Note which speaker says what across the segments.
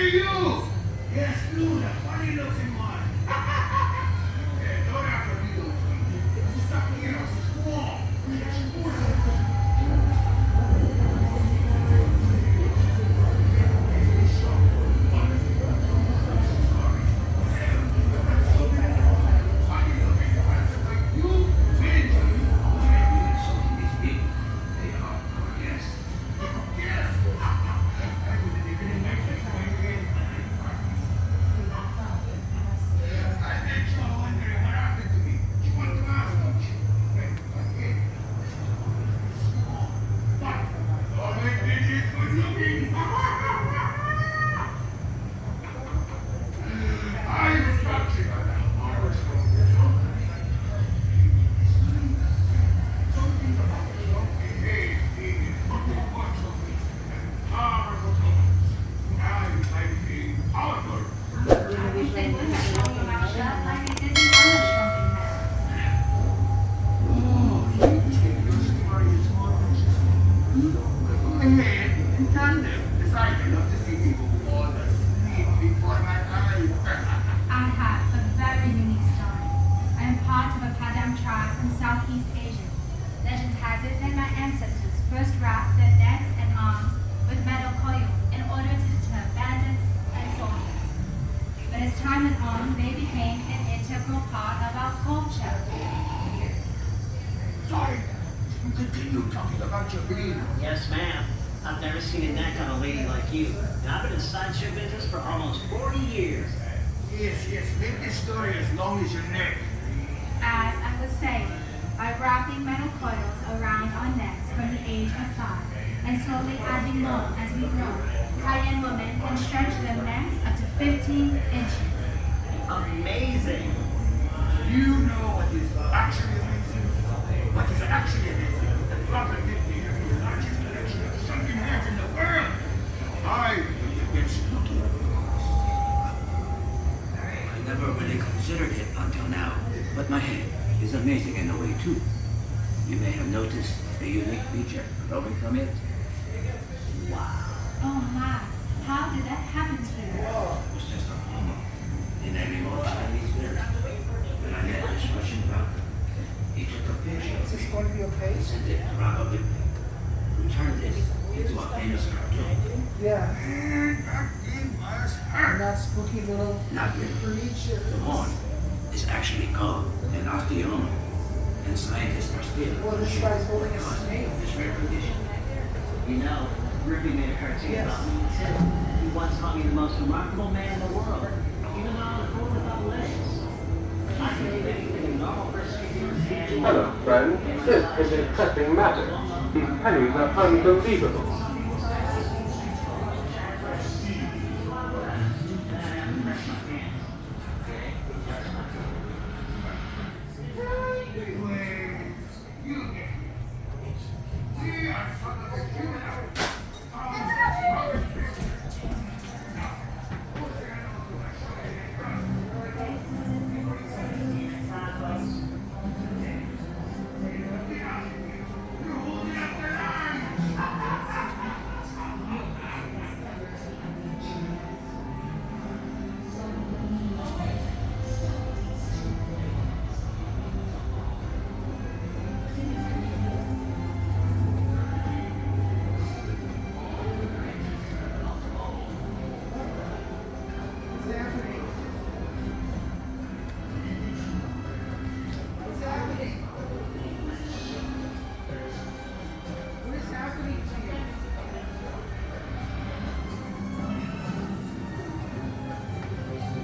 Speaker 1: Hey, you! Yes, you, the funny looking one. Hey, don't have to be those things. This is something else. Squall.
Speaker 2: Yes, ma'am. I've never seen a neck on a lady like you. And I've been in sideshow business for almost 40 years.
Speaker 1: Yes, make this story as long as your neck.
Speaker 3: As I was saying, by wrapping metal coils around our necks from the age of 5, and slowly adding more as we grow, Cayenne women can stretch their necks up to 15 inches.
Speaker 2: Amazing!
Speaker 1: You know what is actually amazing? What is actually amazing? The proper Ripley has the largest collection of sunken heads in the world. I get spooky.
Speaker 4: I never really considered it until now, but my head is amazing in a way too. You may have noticed a unique feature growing from it.
Speaker 2: Wow.
Speaker 3: Oh my, how did that happen to you?
Speaker 4: It was just a hormone in a remote Chinese village. When I met this Russian doctor, he took a picture of me
Speaker 5: going to be okay?
Speaker 4: and sent it to Robert Ripley, who turned it into a famous cartoon.
Speaker 5: Yeah.
Speaker 1: And that thing was
Speaker 5: And
Speaker 1: hurt.
Speaker 5: that spooky little
Speaker 4: Not really.
Speaker 5: creature.
Speaker 4: The horn is actually called an osteoma, and scientists are still
Speaker 5: Well, this guy's holding a
Speaker 4: because
Speaker 5: snake.
Speaker 4: of this rare condition.
Speaker 2: You know, Ripley made a cartoon
Speaker 5: Yes.
Speaker 2: about me too. He once called me the most remarkable man in the world, even though I'm a fool without legs. I can do anything a normal person can do with hand.
Speaker 6: Hello, friends. This is interesting matter. These pennies are unbelievable.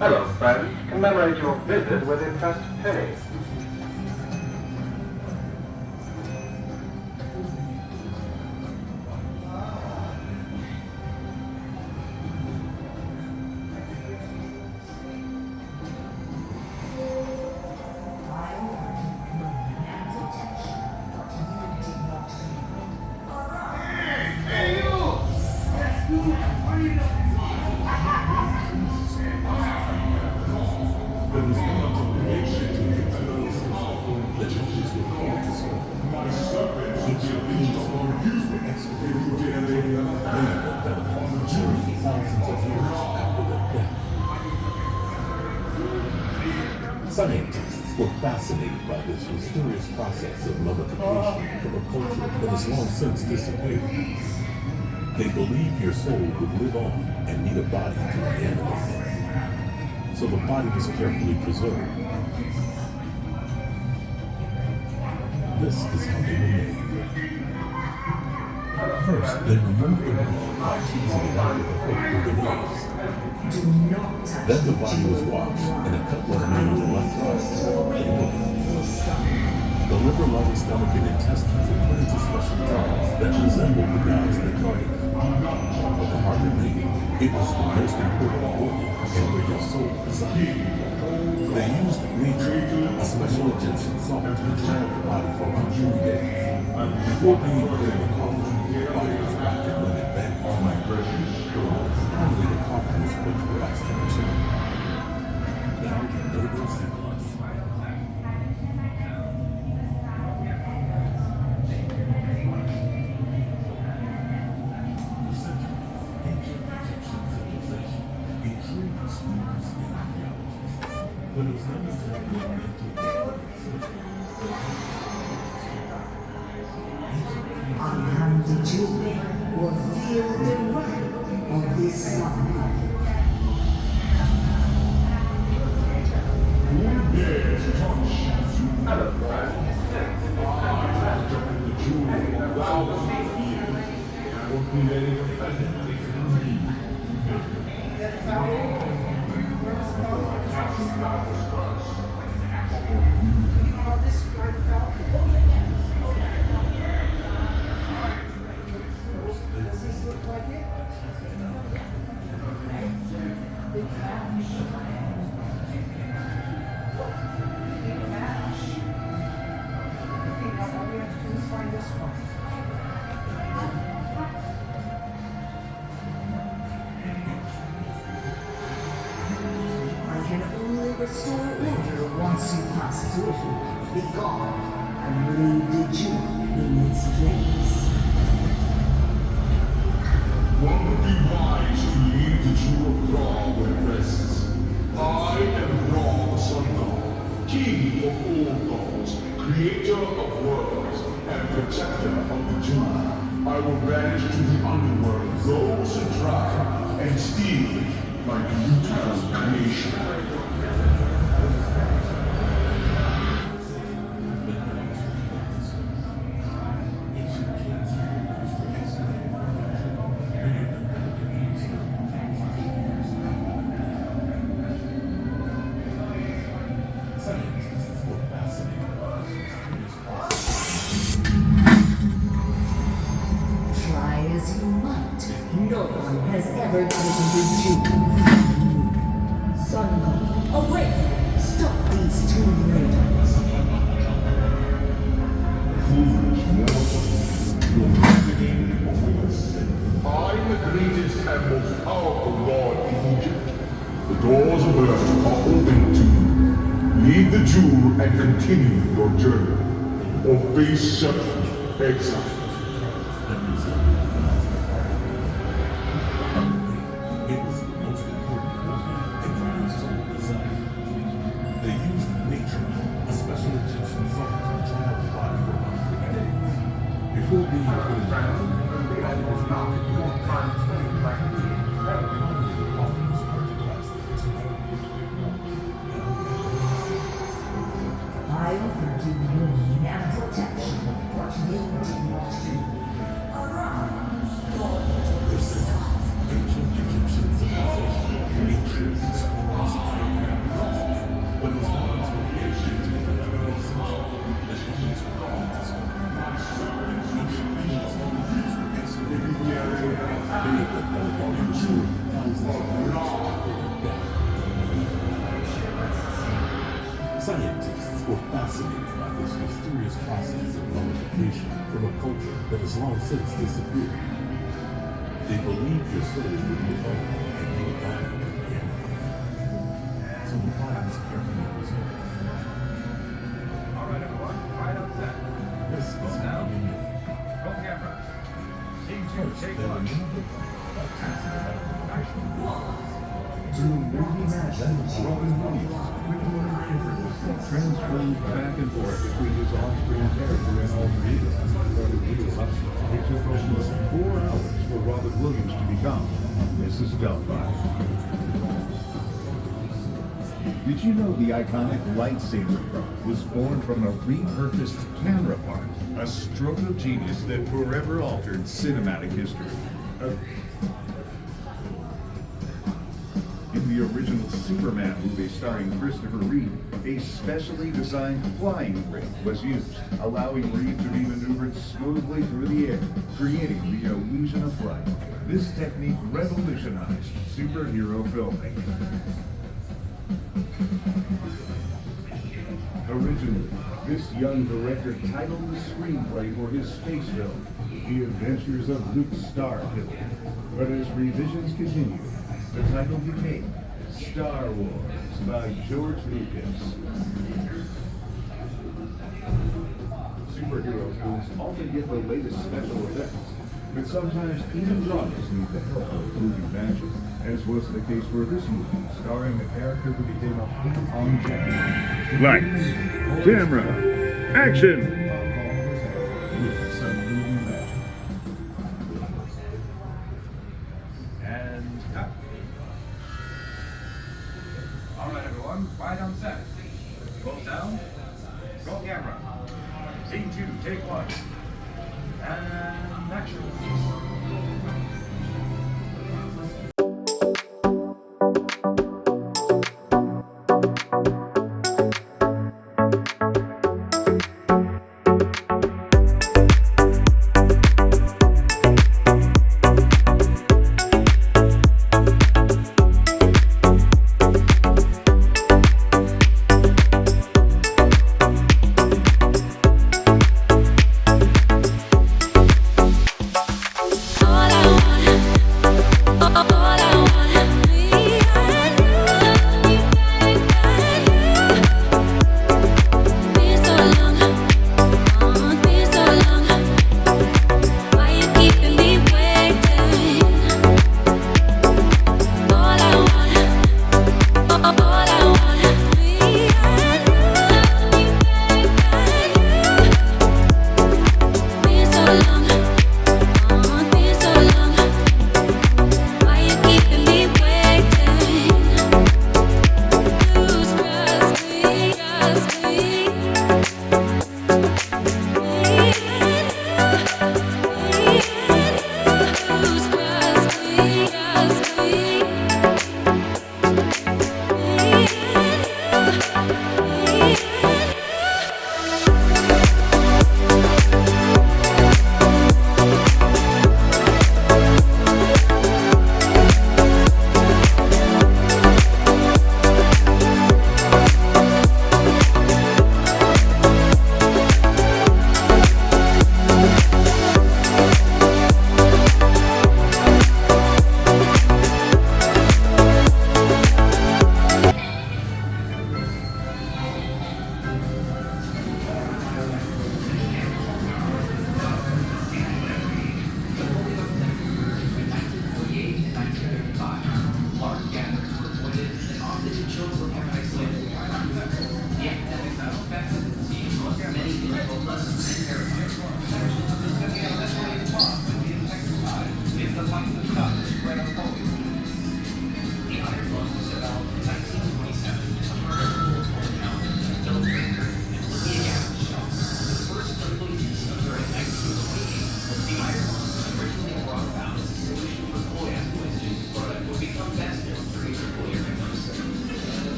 Speaker 6: Hello, friends. Commemorate your visit with a pressed penny.
Speaker 1: Hey, you! Yes, you, the funny looking one.
Speaker 6: Thousands of years after
Speaker 7: Scientists were fascinated by this mysterious process of mummification from a culture that has long since disappeared. They believed your soul would live on and need a body to reanimate it. So the body was carefully preserved. This is how they were made. First, they removed the body by teasing it out with a hook with the nails. Then the body was washed and a cut was made on the left side. The liver, lung, stomach, and intestines were put into special jars that resembled the gods they guarded. But the heart remained. It was the most important organ and where your soul resided. They used nature, a special Egyptian salt, to drown the body for about 3 days. Before being put in the coffin, the body was wrapped in linen bandages. Finally, the coffin was put to rest in the tomb. Now, there goes the blood. But it was not
Speaker 8: Unharmed the Jubilee will feel the wrath of this sun.
Speaker 1: Who dares touch the jewel thousands of years, or created a pheasant from me?
Speaker 8: Restore order once you pass through. Be gone and leave the jewel in its place.
Speaker 1: One would be wise to leave the jewel of Ra where it rests. I am Ra, the Sun God, King of all gods, creator of worlds, and protector of the jewel. I will banish to the underworld those who try and steal my beautiful creation.
Speaker 8: Try as you might, no one has ever taken the jewel. Sun God, awake! Stop these two raiders.
Speaker 1: Foolish mortal, your destiny awaits. I am the greatest and most powerful god in Egypt. The doors of earth are open to you. Leave the jewel and continue your journey, or face certain exile.
Speaker 7: It was the most important organ and where your soul resided. They used nature, a special Egyptian salt, to drown the body for about 3 days. Before being put in the coffin, the body was wrapped in linen bandages. Finally, the coffin was put to rest in the tomb.
Speaker 8: I offered you warning and protection, but you did not heed. Arise, God.
Speaker 7: Ancient Egyptian civilization, nature explores but it was not until the 18th to the 20th century that humans were called to discover. Ancient beings were excavated from many of them held on to restore thousands of years before their death. Scientists were fascinated by this mysterious process of mummification from a culture that has long since disappeared. They believed your soul would live on and you would die in your so the body was carefully preserved.
Speaker 9: All right, everyone, right on set.
Speaker 7: This is how we knew.
Speaker 9: Roll camera. Scene two,
Speaker 7: First,
Speaker 9: take
Speaker 7: they
Speaker 9: one.
Speaker 7: removed the body by teasing it out with a hook.
Speaker 10: through movie magic, Robin Williams quickly and effortlessly transposed back and forth between his on-screen character and alter ego. It took almost 4 hours for Robin Williams to become Mrs. Doubtfire. Did you know the iconic lightsaber prop was born from a repurposed camera part? A stroke of genius that forever altered cinematic history. In the original Superman movie starring Christopher Reeve, a specially designed flying rig was used, allowing Reeve to be maneuvered smoothly through the air, creating the illusion of flight. This technique revolutionized superhero filmmaking. Originally, this young director titled the screenplay for his space film, The Adventures of Luke Starkiller. But as revisions continued, the title became Star Wars by George Lucas. Superhero films often get the latest special effects, but sometimes even dramas need the help of movie magic, as was the case for this movie, starring a character who became a hit-on champion. Lights, camera, action! With some movie magic.
Speaker 9: And cut. All right, everyone, quiet on set. Roll sound. Roll camera. Scene 2, take 1. And action.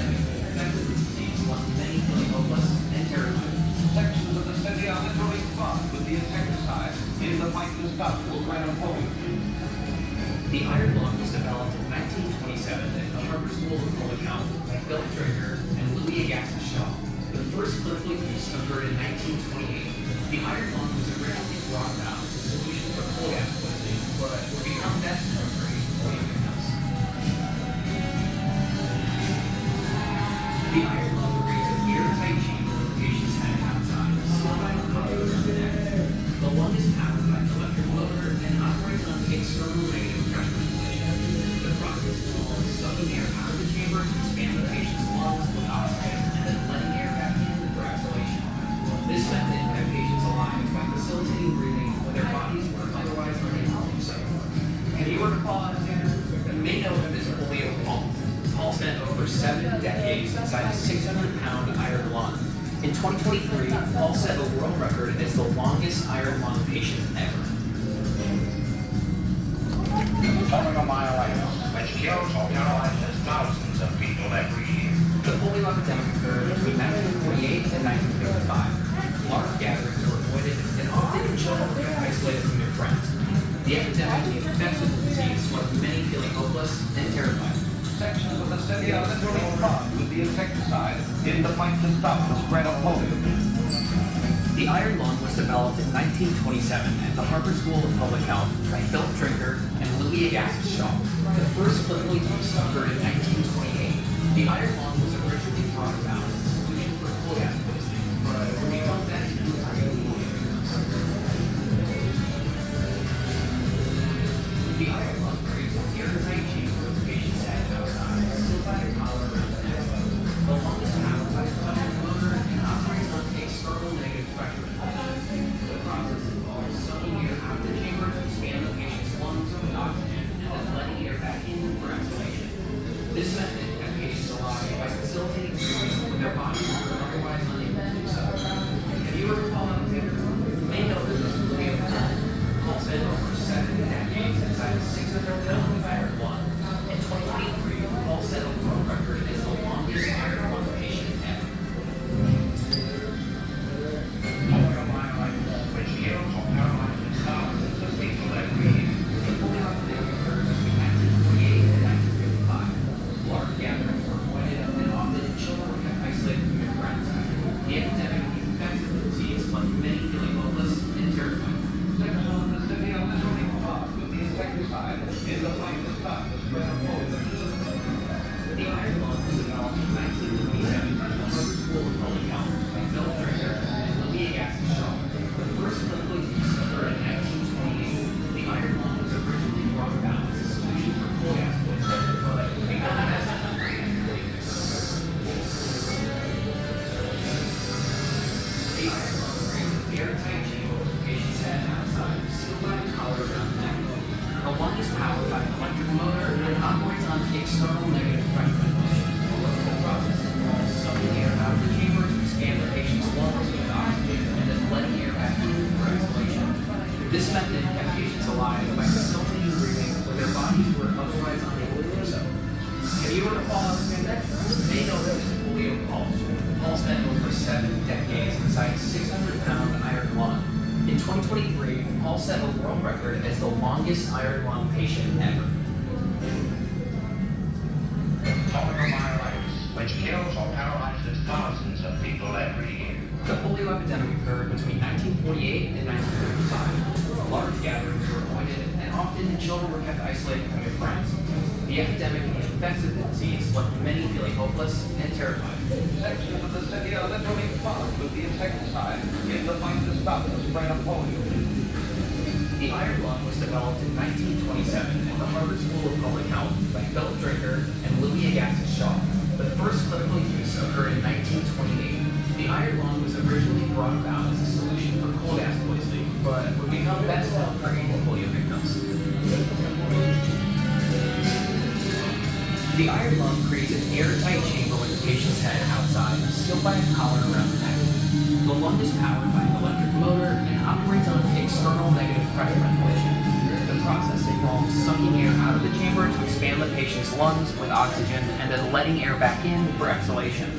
Speaker 2: epidemic affected the disease left many feeling hopeless and terrified.
Speaker 9: Sections of the city are literally clogged with the insecticide in the fight to stop the spread of polio.
Speaker 2: The iron lung was developed in 1927 at the Harvard School of Public Health by Philip Drager and Louis Agassiz Shaw. The first clinical use occurred in 1928. The iron lung was originally brought out as a solution for coal gas poisoning, but would become best known for polio victims. The iron lung creates an airtight chamber with the patient's head outside, sealed by a cover around the neck. The lung is powered by an electric motor and operates on the external negative pressure ventilation. The process involves sucking air out of the chamber to expand the patient's lungs with oxygen and then letting air back in for exhalation. This method kept patients alive by facilitating breathing when their bodies were otherwise unable to do so. Have you heard of Paul Alexander? You may know him as polio Paul. Paul spent over 7 decades inside a 600-pound iron lung. In 2023, Paul set a world record as the longest iron lung patient ever.
Speaker 1: Poliomyelitis, which kills or paralyzes thousands of people every year.
Speaker 2: The polio epidemic occurred between 1948 and 1955. Large gatherings were avoided, and often children were kept isolated from their friends. The epidemic and effects of the disease left many feeling hopeless and terrified.
Speaker 9: Sections of the city are literally clogged with the insecticide in the fight to stop the spread of polio.
Speaker 2: The iron lung was developed in 1927 at the Harvard School of Public Health by Philip Drager and Louis Agassiz Shaw. The first clinical use occurred in 1928. The iron lung was originally brought about as a solution for coal gas poisoning, but would become best known for polio victims. The iron lung creates an airtight chamber with the patient's head outside, sealed by a collar around the neck. The lung is powered by an electric motor and operates on external negative pressure ventilation. The process involves sucking air out of the chamber to expand the patient's lungs with oxygen and then letting air back in for exhalation. This method kept patients alive by facilitating breathing when their bodies were otherwise unable to do so. Have you heard of Paul Alexander? You may know this as polio Paul. Paul spent over 7 decades inside a 600-pound iron lung. In 2023, Paul set a world record as the longest iron lung patient ever.
Speaker 1: Poliomyelitis, which kills or paralyzes thousands of people every year.
Speaker 2: The polio epidemic occurred between 1948 and 1955. Large gatherings were avoided, and often children were kept isolated from their friends. The epidemic and effects of the disease left many feeling hopeless and terrified.
Speaker 9: Sections of the city are literally clogged with the insecticide in the fight to stop the spread of polio.
Speaker 2: The iron lung was developed in 1927 at the Harvard School of Public Health by Philip Drager and Louis Agassiz Shaw. The first clinical use occurred in 1928. The iron lung was originally brought about as a solution for coal gas poisoning, but would become best known for polio victims. The iron lung creates an airtight chamber with the patient's head outside, sealed by a collar around the neck. The lung is powered by an electric motor and operates on external negative pressure ventilation. The process involves sucking air out of the chamber to expand the patient's lungs with oxygen and then letting air back in for exhalation. This method kept patients alive by facilitating breathing when their bodies were otherwise unable to do so. Have you heard of Paul Alexander? You may know him as polio Paul. Paul spent over 7 decades inside a 600-pound iron lung. In 2023, Paul set a world record as the longest iron lung patient ever.
Speaker 1: Poliomyelitis, which kills or paralyzes thousands of people every year.
Speaker 2: The polio epidemic occurred between 1948 and 1955. Large gatherings were avoided, and often children were kept isolated from their friends. The epidemic and effects of the disease left many feeling hopeless and terrified.
Speaker 9: Sections of the city are literally clogged with the insecticide in the fight to stop the spread of polio.
Speaker 2: The iron lung was developed in 1927 at the Harvard School of Public Health by Philip Drager and Louis Agassiz Shaw. The first clinical use occurred in 1928. The iron lung was originally brought about as a solution for coal gas poisoning, but would become best known for polio victims. The iron lung creates an airtight chamber with the patient's head outside, sealed by a collar around the neck. The lung is powered by an electric motor and operates on external negative pressure ventilation. The process involves sucking air out of the chamber to expand the patient's lungs with oxygen and then letting air back in for exhalation.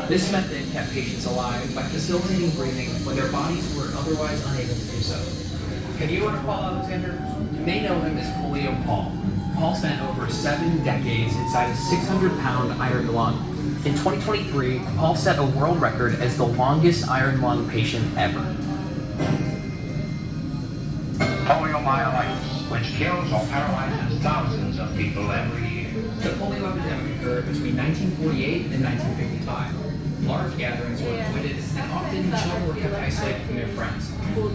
Speaker 2: This method kept patients alive by facilitating breathing when their bodies were otherwise unable to do so. Have you heard of Paul Alexander? You may know him as Polio Paul. Paul spent over 7 decades inside a 600-pound iron lung. In 2023, Paul set a world record as the longest iron lung patient ever.
Speaker 1: Poliomyelitis, which kills or paralyzes thousands of people every year.
Speaker 2: The polio epidemic occurred between 1948 and 1955. Large gatherings were avoided, and often children were kept isolated from their friends.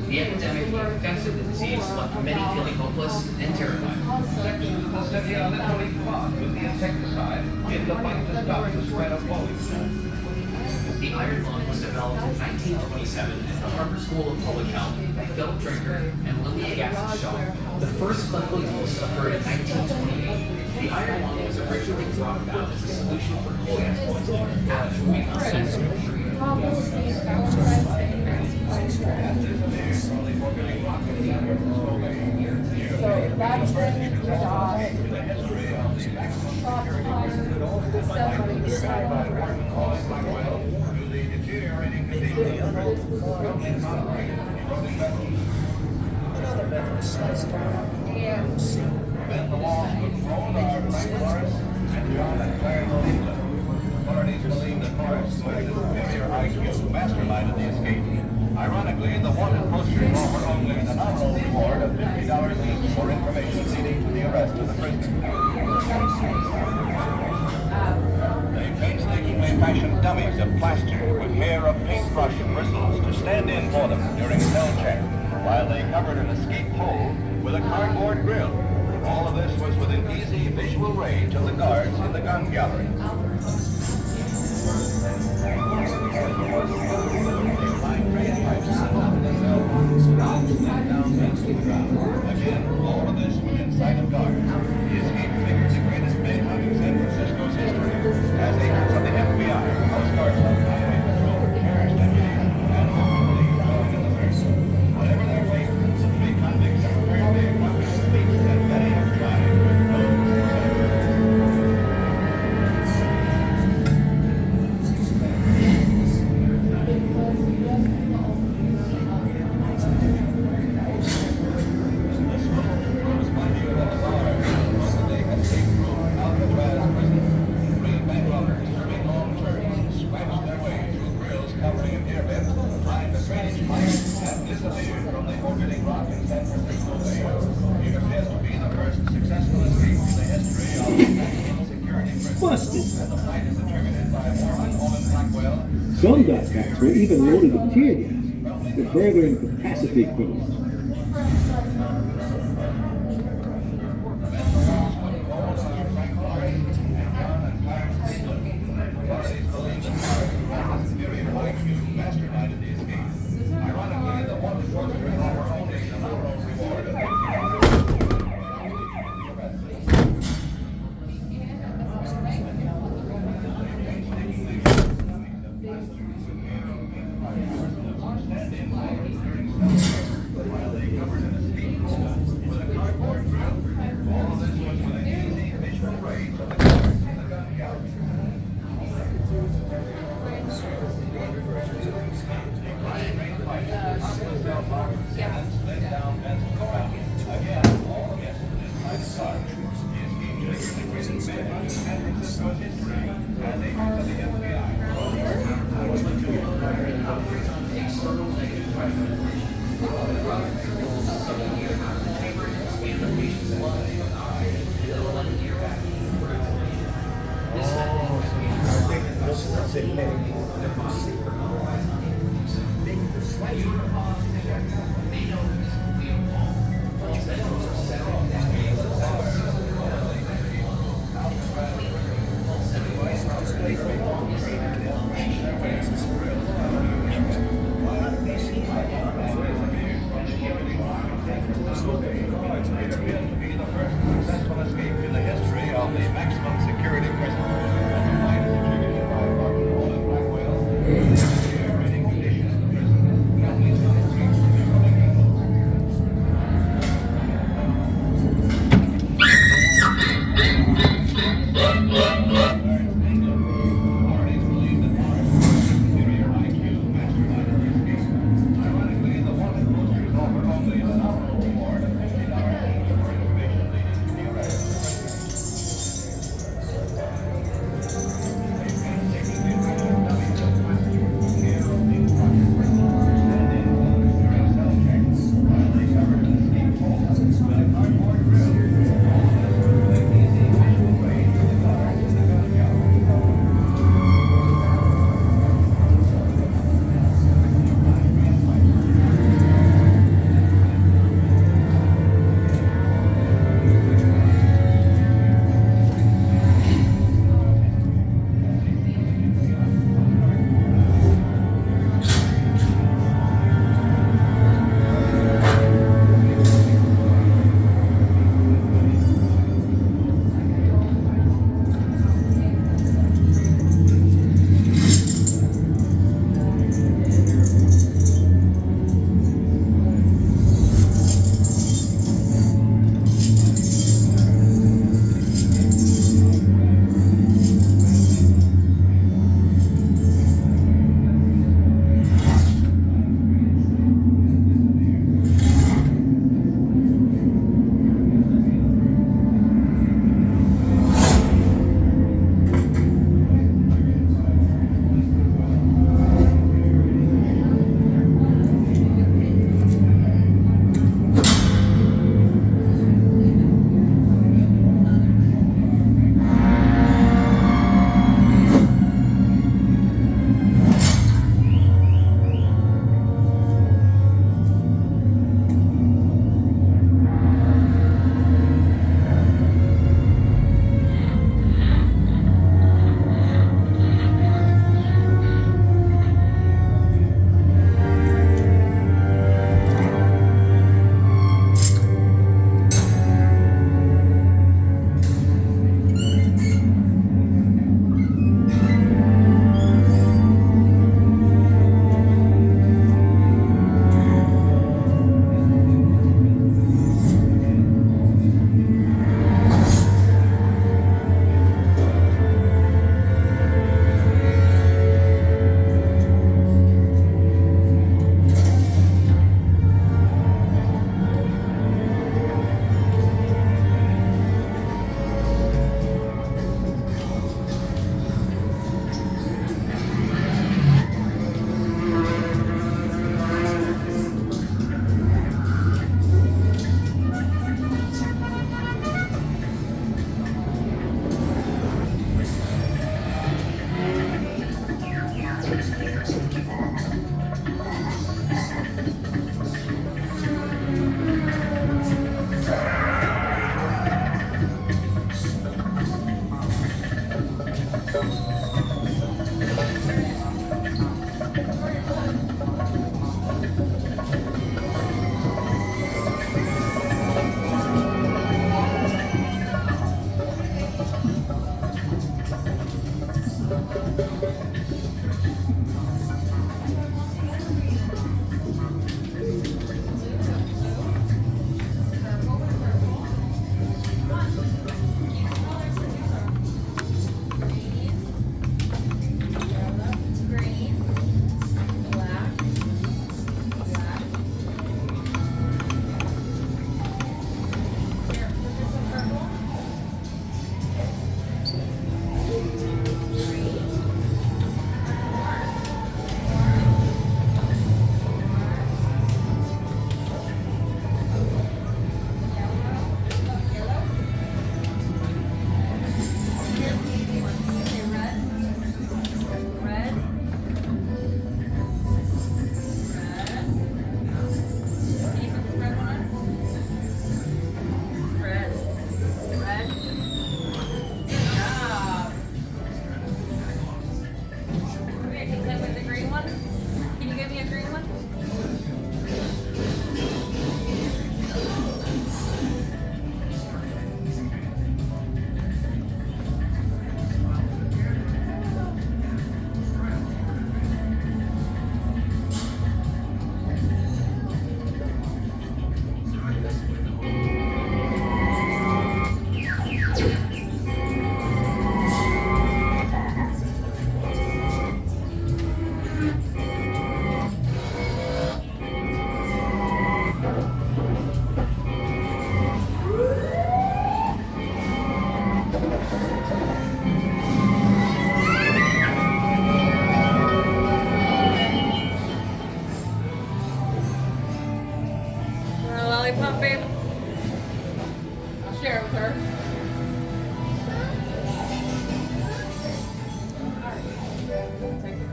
Speaker 2: The epidemic infested the disease left many feeling hopeless and terrified.
Speaker 9: Sections of the city are literally clogged with the insecticide in the fight to stop the spread of polio.
Speaker 2: The iron lung was developed in 1927 at the Harvard School of Public Health by Philip Drinker and Louis Agassiz Shaw. The first clinical use occurred in 1928. The iron lung was originally brought about as a solution for gas poisoning after we
Speaker 11: Another method slides down the air and sea.
Speaker 9: Then the walls of Rome are Forest and beyond that clearing of England. Authorities believe that Forrest, with his superior IQ, masterminded the escape. Ironically, the wanted posters offer only the nominal reward of $50 each for information leading to the arrest of the prisoner. They painstakingly fashioned dummies of plaster with hair of paintbrush bristles to stand in for them during a cell check, while they covered an escape hole with a cardboard grill. All of this was within easy visual range of the guards in the gun gallery. Again, all of this within sight of guards. The escape figures the greatest manhunt in San Francisco's history. As agents of the FBI, Coast Guard, Highway Patrol, Terrorist Deputy, and hopefully going in the first. Whatever their fate, the convicts are prepared to accomplish feats that many have tried with no
Speaker 12: Busted. Some backpacks were even loaded with tear gas to further incapacitate criminals.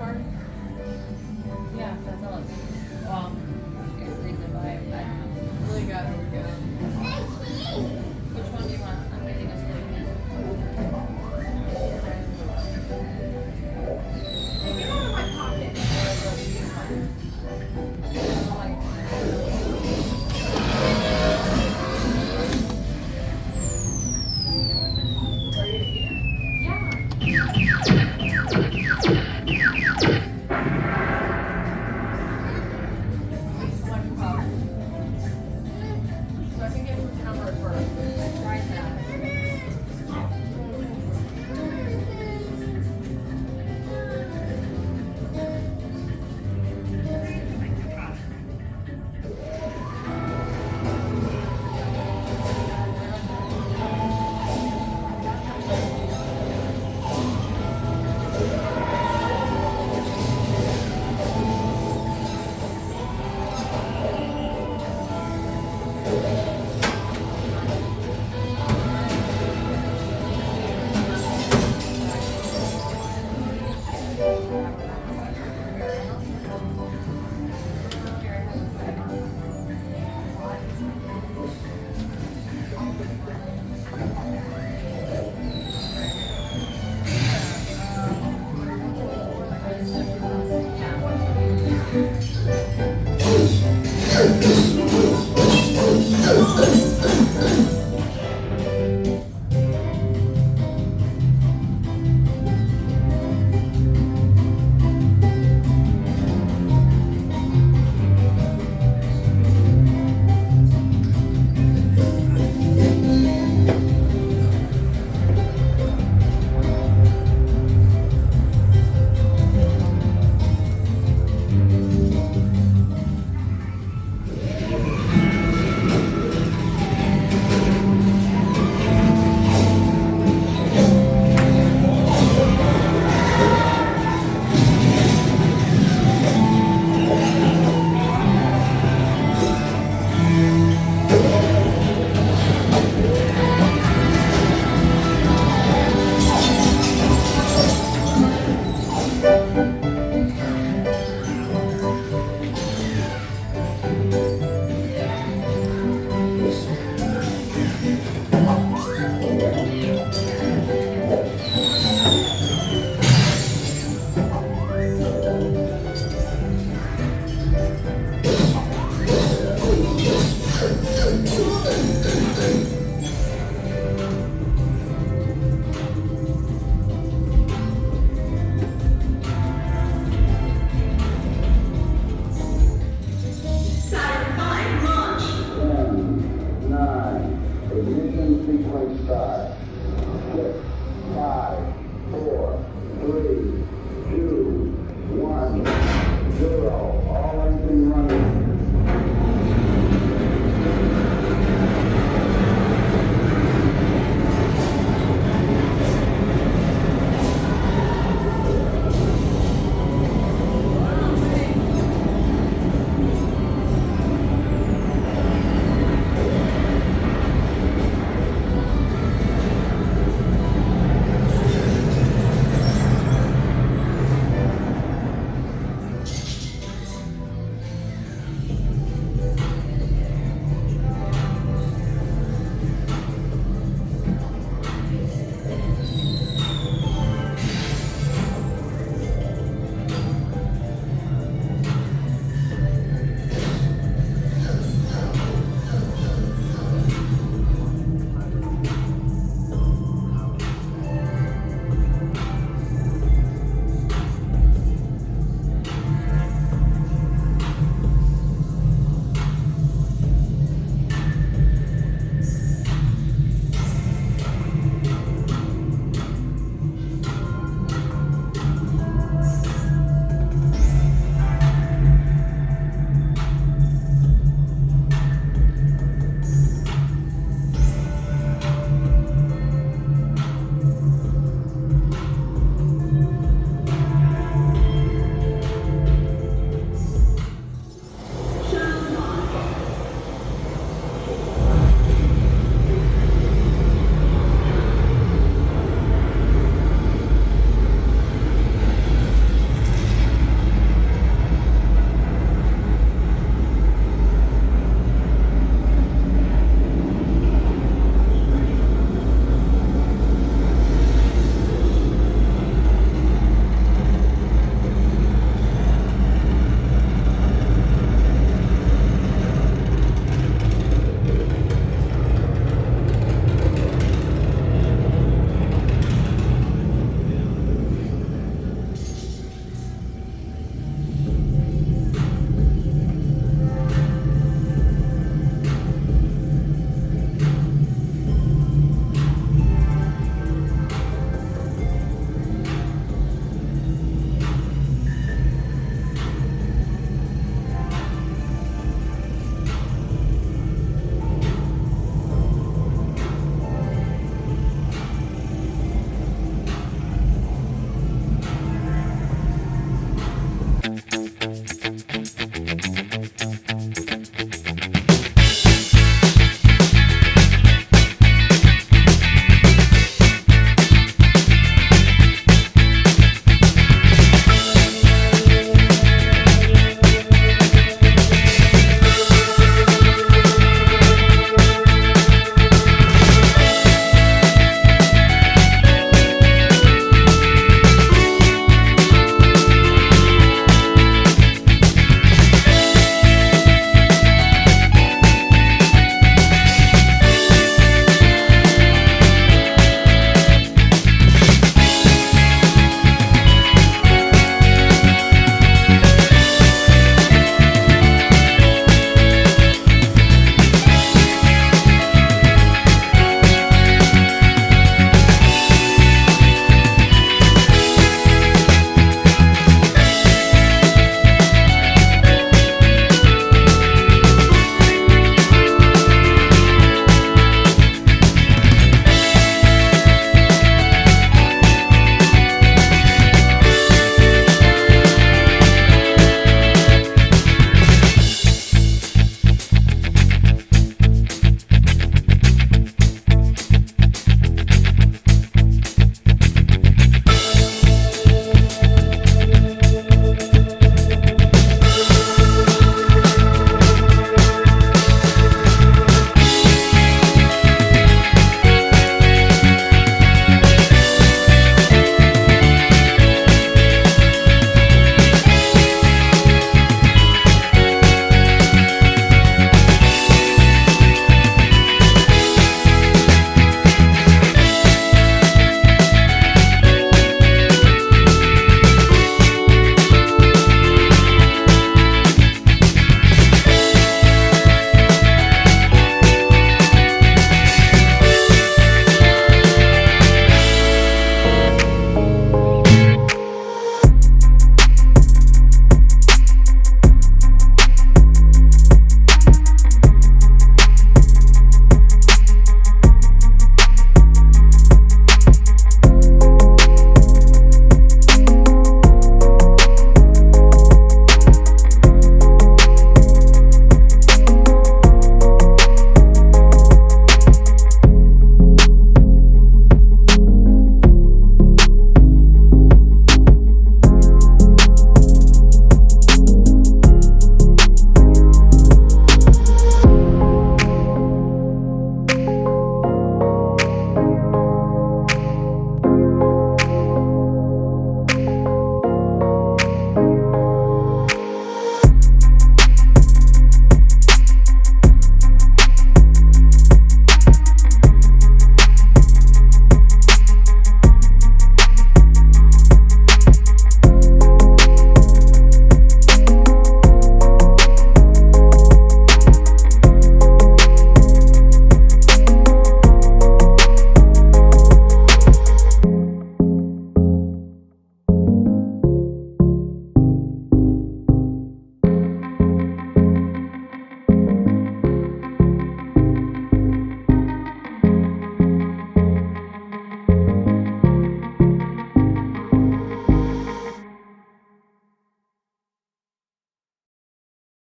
Speaker 5: card? Yeah, that's all it's. Well, it's things that I don't know. Really good, really good. Which one do you want? I'm getting a sleep in. Hey, get out of my pocket.
Speaker 13: Zero.